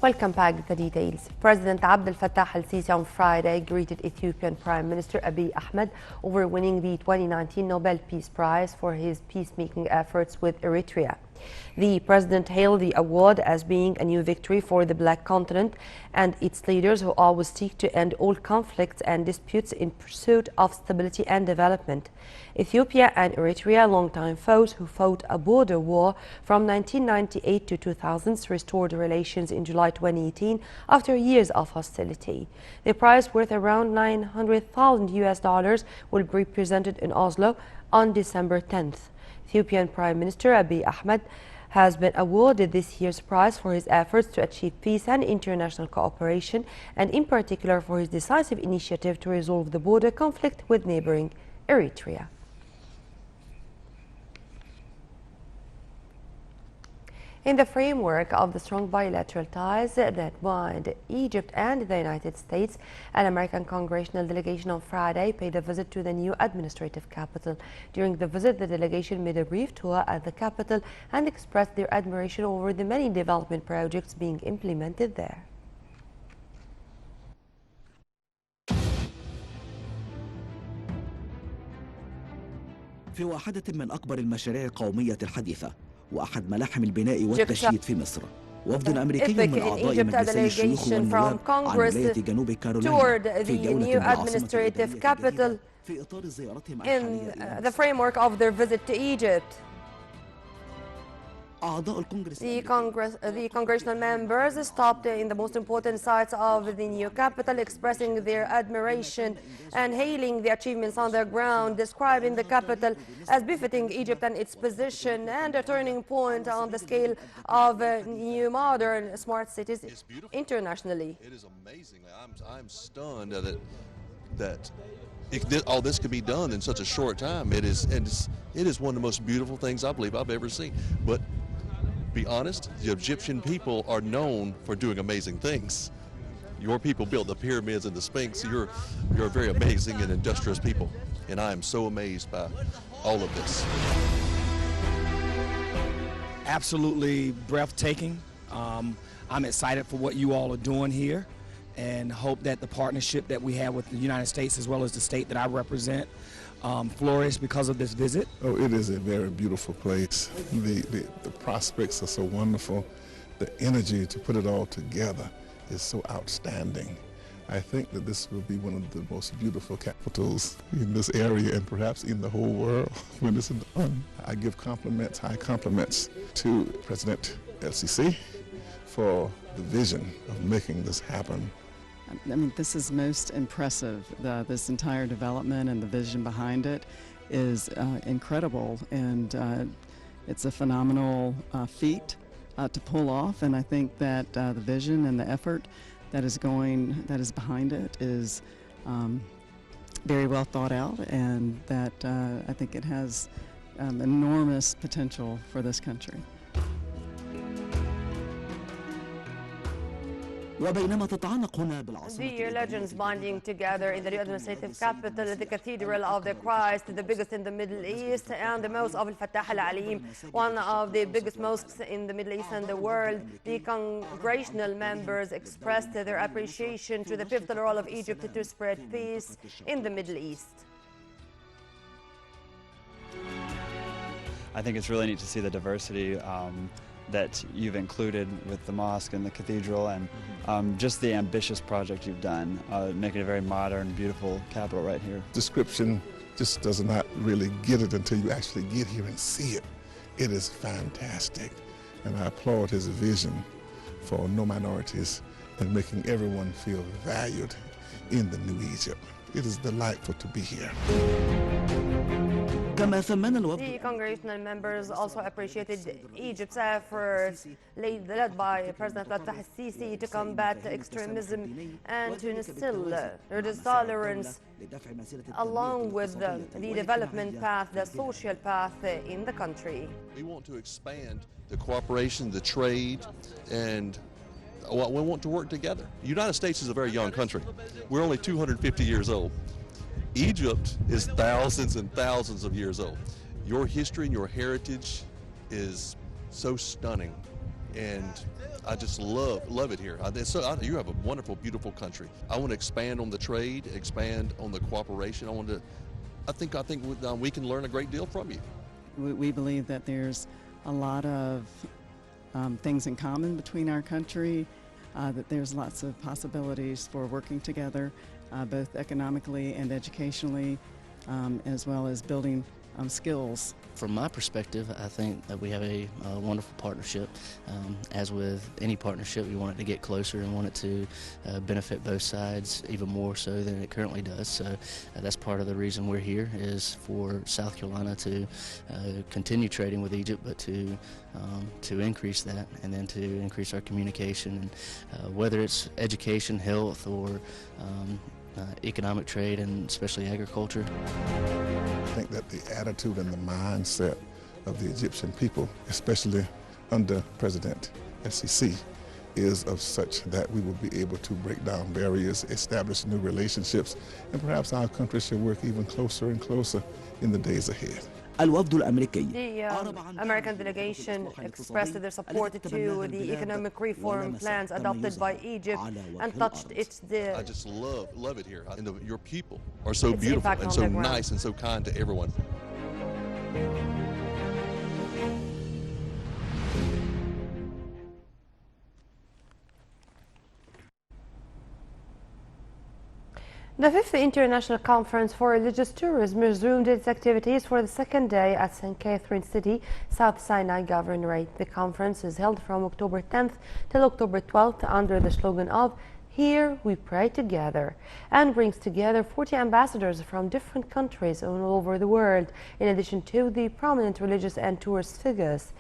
Welcome back to the details. President Abdel Fattah al-Sisi on Friday greeted Ethiopian Prime Minister Abiy Ahmed over winning the 2019 Nobel Peace Prize for his peacemaking efforts with Eritrea. The president hailed the award as being a new victory for the Black Continent and its leaders who always seek to end all conflicts and disputes in pursuit of stability and development. Ethiopia and Eritrea, longtime foes who fought a border war from 1998 to 2000, restored relations in July 2018 after years of hostility. The prize, worth around $900,000 will be presented in Oslo on December 10th. Ethiopian Prime Minister Abiy Ahmed has been awarded this year's prize for his efforts to achieve peace and international cooperation, and in particular for his decisive initiative to resolve the border conflict with neighboring Eritrea. In the framework of the strong bilateral ties that bind Egypt and the United States, an American congressional delegation on Friday paid a visit to the new administrative capital. During the visit, the delegation made a brief tour at the capital and expressed their admiration over the many development projects being implemented there. في واحدة من أكبر المشاريع القومية الحديثة وأحد ملاحم البناء والتشييد في مصر، وفد أمريكي من أعضاء مجلسي الشيوخ والنواب عن ولاية جنوب كارولاينا في جولة بالعاصمة الإدارية في إطار زيارتهم in the framework of their visit to Egypt. The congressional members stopped in the most important sites of the new capital, expressing their admiration and hailing the achievements on the ground, describing the capital as befitting Egypt and its position and a turning point on the scale of new modern smart cities internationally. It is amazing. I'm stunned that all this could be done in such a short time. It is one of the most beautiful things I believe I've ever seen. But be honest, the Egyptian people are known for doing amazing things. Your people built the pyramids and the Sphinx. You're a very amazing and industrious people, and I am so amazed by all of this. Absolutely breathtaking. I'm excited for what you all are doing here, and hope that the partnership that we have with the United States as well as the state that I represent flourish because of this visit. Oh, it is a very beautiful place. The prospects are so wonderful. The energy to put it all together is so outstanding. I think that this will be one of the most beautiful capitals in this area and perhaps in the whole world when this is done. I give compliments, high compliments to President LCC for the vision of making this happen. I mean, this is most impressive. This entire development and the vision behind it is incredible, and it's a phenomenal feat to pull off. And I think that the vision and the effort that is behind it is very well thought out, and that I think it has enormous potential for this country. The legends binding together in the new administrative capital, the Cathedral of the Christ, the biggest in the Middle East, and the Mosque of Al-Fattah Al-Alim, one of the biggest mosques in the Middle East and the world. The congressional members expressed their appreciation to the pivotal role of Egypt to spread peace in the Middle East. I think it's really neat to see the diversity that you've included with the mosque and the cathedral, and just the ambitious project you've done, making a very modern, beautiful capital right here. Description just does not really get it until you actually get here and see it. It is fantastic, and I applaud his vision for no minorities and making everyone feel valued in the new Egypt. It is delightful to be here. The congressional members also appreciated Egypt's efforts led by President Fattah al-Sisi to combat extremism and to instill religious tolerance along with the development path, the social path in the country. We want to expand the cooperation, the trade, and we want to work together. The United States is a very young country. We're only 250 years old. Egypt is thousands and thousands of years old. Your history and your heritage is so stunning. and I just love it here. You have a wonderful, beautiful country. I want to expand on the trade, expand on the cooperation. I think we can learn a great deal from you. We believe that there's a lot of things in common between our country, that there's lots of possibilities for working together, both economically and educationally, as well as building skills. From my perspective, I think that we have a wonderful partnership. As with any partnership, we want it to get closer and want it to benefit both sides even more so than it currently does. So that's part of the reason we're here, is for South Carolina to continue trading with Egypt, but to increase that, and then to increase our communication, and whether it's education, health, or economic trade, and especially agriculture. I think that the attitude and the mindset of the Egyptian people, especially under President SCC, is of such that we will be able to break down barriers, establish new relationships, and perhaps our country should work even closer and closer in the days ahead. الوفد الأمريكي The American delegation expressed their support to the economic reform plans adopted by Egypt and touched its... I just love it here. And your people are so beautiful and so nice and so kind to everyone. The 5th International Conference for Religious Tourism resumed its activities for the second day at St. Catherine City, South Sinai Governorate. The conference is held from October 10th till October 12th under the slogan of "Here we pray together," and brings together 40 ambassadors from different countries all over the world, in addition to the prominent religious and tourist figures.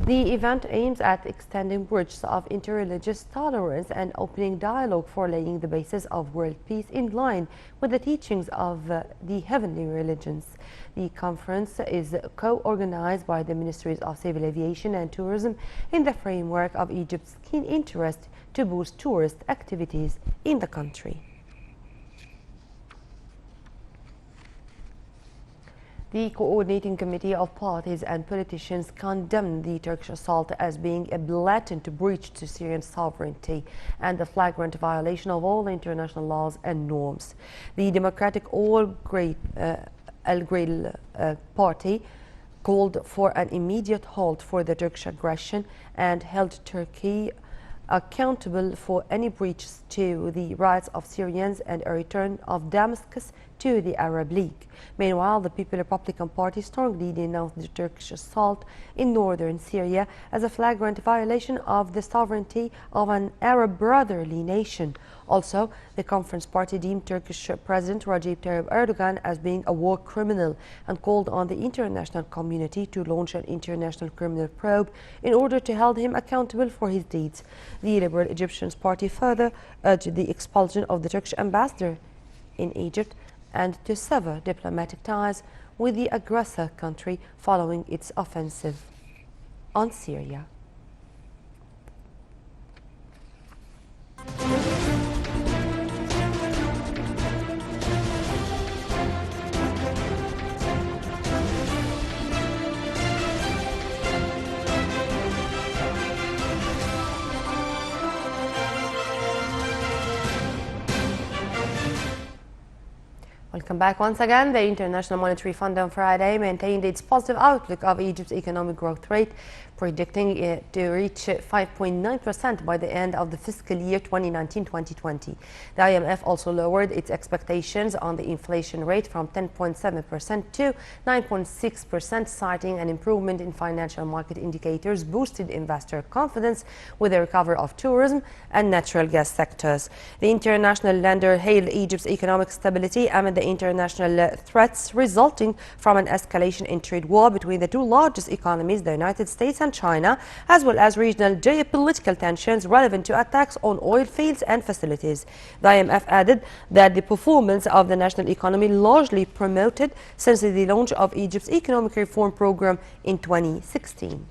The event aims at extending bridges of interreligious tolerance and opening dialogue for laying the basis of world peace in line with the teachings of the heavenly religions. The conference is co-organized by the Ministries of Civil Aviation and Tourism in the framework of Egypt's keen interest to boost tourist activities in the country. The Coordinating Committee of Parties and Politicians condemned the Turkish assault as being a blatant breach to Syrian sovereignty and a flagrant violation of all international laws and norms. The Democratic Al-Ghrail Party called for an immediate halt for the Turkish aggression and held Turkey accountable for any breaches to the rights of Syrians and a return of Damascus to the Arab League. Meanwhile, the People Republican Party strongly denounced the Turkish assault in northern Syria as a flagrant violation of the sovereignty of an Arab brotherly nation. Also, the Conference Party deemed Turkish President Recep Tayyip Erdogan as being a war criminal and called on the international community to launch an international criminal probe in order to hold him accountable for his deeds. The Liberal Egyptians Party further urged the expulsion of the Turkish ambassador in Egypt and to sever diplomatic ties with the aggressor country following its offensive on Syria. Welcome back once again. The International Monetary Fund on Friday maintained its positive outlook of Egypt's economic growth rate, predicting it to reach 5.9% by the end of the fiscal year 2019-2020. The IMF also lowered its expectations on the inflation rate from 10.7% to 9.6%, citing an improvement in financial market indicators, boosted investor confidence with the recovery of tourism and natural gas sectors. The international lender hailed Egypt's economic stability amid the international threats resulting from an escalation in trade war between the two largest economies, the United States and China, as well as regional geopolitical tensions relevant to attacks on oil fields and facilities. The IMF added that the performance of the national economy largely promoted since the launch of Egypt's economic reform program in 2016.